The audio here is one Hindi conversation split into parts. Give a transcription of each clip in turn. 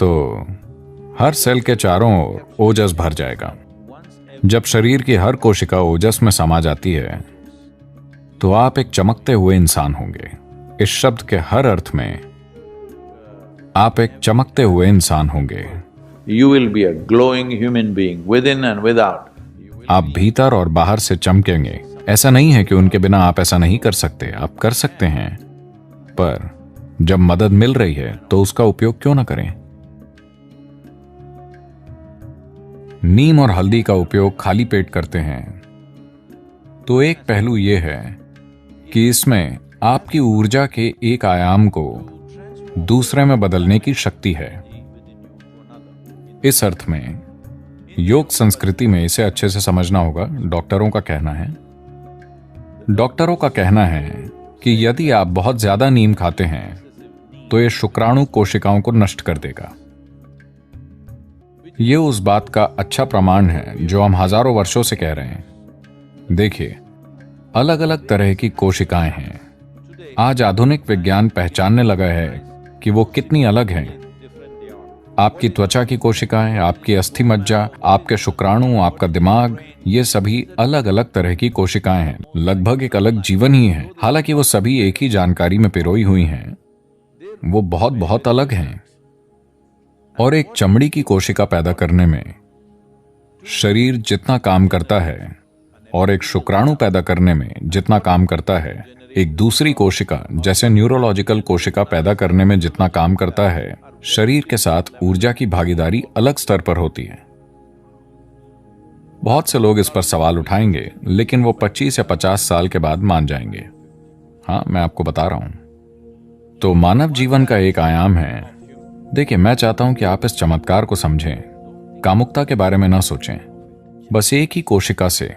तो हर सेल के चारों ओर ओजस भर जाएगा। जब शरीर की हर कोशिका ओजस में समा जाती है तो आप एक चमकते हुए इंसान होंगे। इस शब्द के हर अर्थ में आप एक चमकते हुए इंसान होंगे। You will be a glowing human being within and without. आप भीतर और बाहर से चमकेंगे। ऐसा नहीं है कि उनके बिना आप ऐसा नहीं कर सकते, आप कर सकते हैं, पर जब मदद मिल रही है तो उसका उपयोग क्यों ना करें। नीम और हल्दी का उपयोग खाली पेट करते हैं तो एक पहलू यह है कि इसमें आपकी ऊर्जा के एक आयाम को दूसरे में बदलने की शक्ति है। इस अर्थ में योग संस्कृति में इसे अच्छे से समझना होगा। डॉक्टरों का कहना है कि यदि आप बहुत ज्यादा नीम खाते हैं तो यह शुक्राणु कोशिकाओं को नष्ट कर देगा। यह उस बात का अच्छा प्रमाण है जो हम हजारों वर्षों से कह रहे हैं। देखिए, अलग अलग तरह की कोशिकाएं हैं। आज आधुनिक विज्ञान पहचानने लगा है कि वो कितनी अलग हैं। आपकी त्वचा की कोशिकाएं, आपकी अस्थि मज्जा, आपके शुक्राणु, आपका दिमाग, ये सभी अलग अलग तरह की कोशिकाएं हैं। लगभग एक अलग जीवन ही है। हालांकि वो सभी एक ही जानकारी में पिरोई हुई हैं, वो बहुत बहुत अलग हैं। और एक चमड़ी की कोशिका पैदा करने में शरीर जितना काम करता है और एक शुक्राणु पैदा करने में जितना काम करता है, एक दूसरी कोशिका जैसे न्यूरोलॉजिकल कोशिका पैदा करने में जितना काम करता है, शरीर के साथ ऊर्जा की भागीदारी अलग स्तर पर होती है। बहुत से लोग इस पर सवाल उठाएंगे, लेकिन वो 25 या 50 साल के बाद मान जाएंगे। हाँ, मैं आपको बता रहा हूं। तो मानव जीवन का एक आयाम है। देखिए, मैं चाहता हूं कि आप इस चमत्कार को समझें। कामुकता के बारे में ना सोचें। बस एक ही कोशिका से,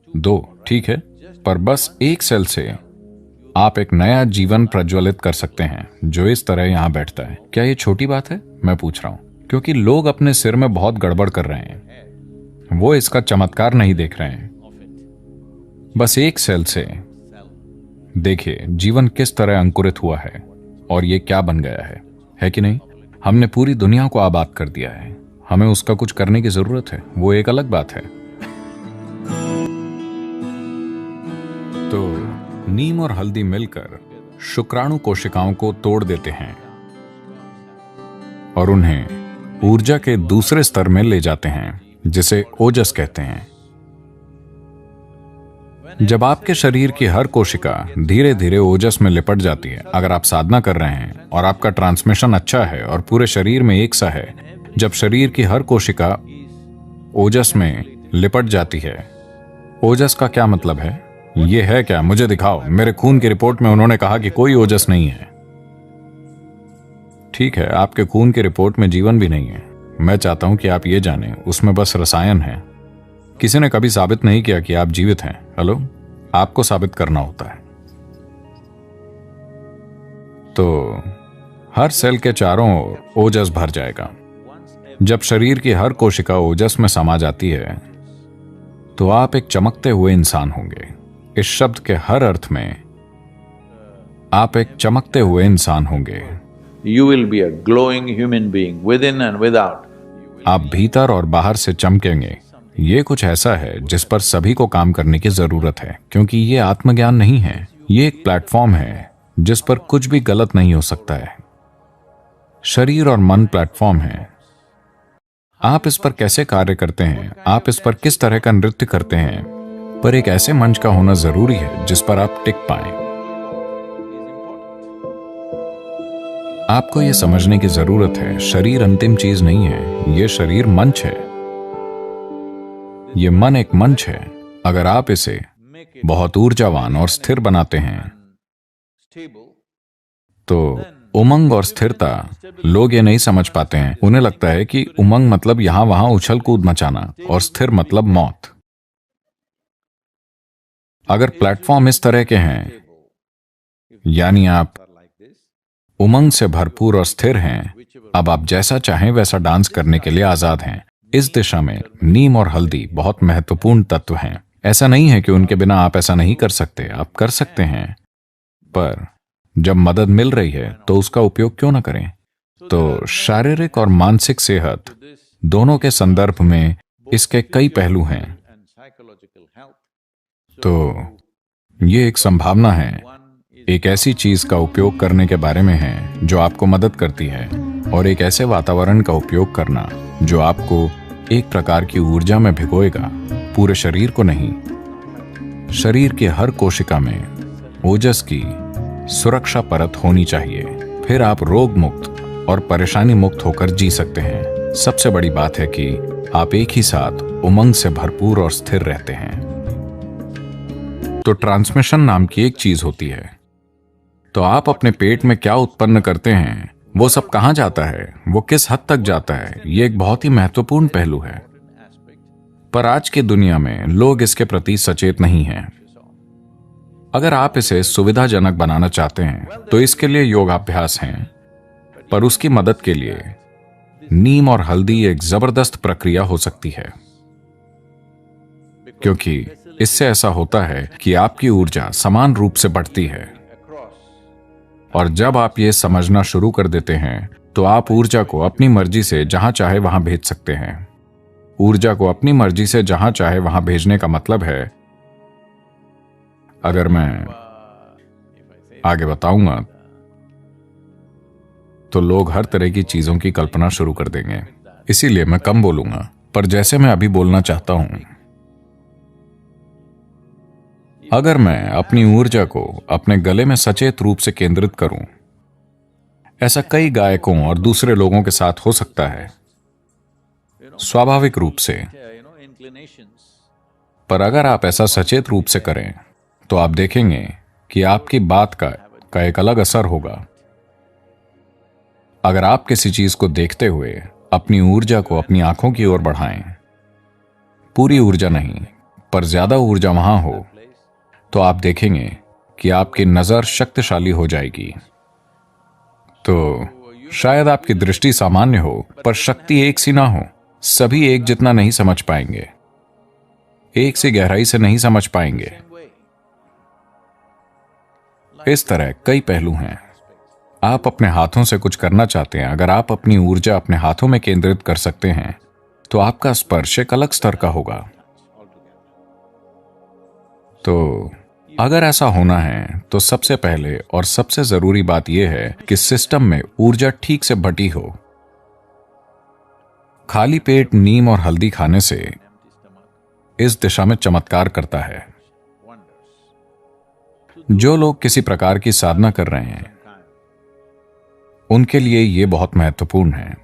2 ठीक है, पर बस एक सेल से आप एक नया जीवन प्रज्वलित कर सकते हैं जो इस तरह यहां बैठता है। क्या ये छोटी बात है? मैं पूछ रहा हूं, क्योंकि लोग अपने सिर में बहुत गड़बड़ कर रहे हैं। वो इसका चमत्कार नहीं देख रहे हैं। बस एक सेल से देखिए जीवन किस तरह अंकुरित हुआ है और ये क्या बन गया है कि नहीं? हमने पूरी दुनिया को आबाद कर दिया है। हमें उसका कुछ करने की जरूरत है, वो एक अलग बात है। तो नीम और हल्दी मिलकर शुक्राणु कोशिकाओं को तोड़ देते हैं और उन्हें ऊर्जा के दूसरे स्तर में ले जाते हैं, जिसे ओजस कहते हैं। जब आपके शरीर की हर कोशिका धीरे धीरे ओजस में लिपट जाती है, अगर आप साधना कर रहे हैं और आपका ट्रांसमिशन अच्छा है और पूरे शरीर में एक सा है, जब शरीर की हर कोशिका ओजस में लिपट जाती है। ओजस का क्या मतलब है? ये है क्या? मुझे दिखाओ। मेरे खून की रिपोर्ट में उन्होंने कहा कि कोई ओजस नहीं है। ठीक है, आपके खून की रिपोर्ट में जीवन भी नहीं है। मैं चाहता हूं कि आप ये जानें, उसमें बस रसायन है। किसी ने कभी साबित नहीं किया कि आप जीवित हैं। हेलो, आपको साबित करना होता है। तो हर सेल के चारों ओर ओजस भर जाएगा। जब शरीर की हर कोशिका ओजस में समा जाती है तो आप एक चमकते हुए इंसान होंगे। इस शब्द के हर अर्थ में आप एक चमकते हुए इंसान होंगे। You will be a glowing human being within and without. आप भीतर और बाहर से चमकेंगे। ये कुछ ऐसा है जिस पर सभी को काम करने की जरूरत है, क्योंकि ये आत्मज्ञान नहीं है। ये एक प्लेटफॉर्म है जिस पर कुछ भी गलत नहीं हो सकता है। शरीर और मन प्लेटफॉर्म है। आप इस पर कैसे कार्य करते हैं, आप इस पर किस तरह का नृत्य करते हैं, पर एक ऐसे मंच का होना जरूरी है जिस पर आप टिक पाएं। आपको यह समझने की जरूरत है, शरीर अंतिम चीज नहीं है। यह शरीर मंच है। यह मन एक मंच है। अगर आप इसे बहुत ऊर्जावान और स्थिर बनाते हैं तो उमंग और स्थिरता, लोग ये नहीं समझ पाते हैं। उन्हें लगता है कि उमंग मतलब यहां वहां उछल कूद मचाना और स्थिर मतलब मौत। अगर प्लेटफॉर्म इस तरह के हैं, यानी आप उमंग से भरपूर और स्थिर हैं, अब आप जैसा चाहें वैसा डांस करने के लिए आजाद हैं। इस दिशा में नीम और हल्दी बहुत महत्वपूर्ण तत्व हैं। ऐसा नहीं है कि उनके बिना आप ऐसा नहीं कर सकते, आप कर सकते हैं, पर जब मदद मिल रही है तो उसका उपयोग क्यों ना करें। तो शारीरिक और मानसिक सेहत दोनों के संदर्भ में इसके कई पहलू हैं। तो ये एक संभावना है, एक ऐसी चीज का उपयोग करने के बारे में है जो आपको मदद करती है, और एक ऐसे वातावरण का उपयोग करना जो आपको एक प्रकार की ऊर्जा में भिगोएगा, पूरे शरीर को नहीं। शरीर के हर कोशिका में ओजस की सुरक्षा परत होनी चाहिए, फिर आप रोग मुक्त और परेशानी मुक्त होकर जी सकते हैं। सबसे बड़ी बात है कि आप एक ही साथ उमंग से भरपूर और स्थिर रहते हैं। तो ट्रांसमिशन नाम की एक चीज होती है। तो आप अपने पेट में क्या उत्पन्न करते हैं, वो सब कहां जाता है, वो किस हद तक जाता है, ये एक बहुत ही महत्वपूर्ण पहलू है। पर आज की दुनिया में लोग इसके प्रति सचेत नहीं हैं। अगर आप इसे सुविधाजनक बनाना चाहते हैं तो इसके लिए योगाभ्यास हैं, पर उसकी मदद के लिए नीम और हल्दी एक जबरदस्त प्रक्रिया हो सकती है, क्योंकि इससे ऐसा होता है कि आपकी ऊर्जा समान रूप से बढ़ती है। और जब आप ये समझना शुरू कर देते हैं तो आप ऊर्जा को अपनी मर्जी से जहां चाहे वहां भेज सकते हैं। ऊर्जा को अपनी मर्जी से जहां चाहे वहां भेजने का मतलब है, अगर मैं आगे बताऊंगा तो लोग हर तरह की चीजों की कल्पना शुरू कर देंगे, इसीलिए मैं कम बोलूंगा। पर जैसे मैं अभी बोलना चाहता हूं, अगर मैं अपनी ऊर्जा को अपने गले में सचेत रूप से केंद्रित करूं, ऐसा कई गायकों और दूसरे लोगों के साथ हो सकता है स्वाभाविक रूप से। पर अगर आप ऐसा सचेत रूप से करें तो आप देखेंगे कि आपकी बात का एक अलग असर होगा। अगर आप किसी चीज को देखते हुए अपनी ऊर्जा को अपनी आंखों की ओर बढ़ाएं, पूरी ऊर्जा नहीं पर ज्यादा ऊर्जा वहां हो, तो आप देखेंगे कि आपकी नजर शक्तिशाली हो जाएगी। तो शायद आपकी दृष्टि सामान्य हो पर शक्ति एक सी ना हो। सभी एक जितना नहीं समझ पाएंगे, एक सी गहराई से नहीं समझ पाएंगे। इस तरह कई पहलू हैं। आप अपने हाथों से कुछ करना चाहते हैं, अगर आप अपनी ऊर्जा अपने हाथों में केंद्रित कर सकते हैं तो आपका स्पर्श एक अलग स्तर का होगा। तो अगर ऐसा होना है तो सबसे पहले और सबसे जरूरी बात यह है कि सिस्टम में ऊर्जा ठीक से बटी हो। खाली पेट नीम और हल्दी खाने से इस दिशा में चमत्कार करता है। जो लोग किसी प्रकार की साधना कर रहे हैं उनके लिए यह बहुत महत्वपूर्ण है।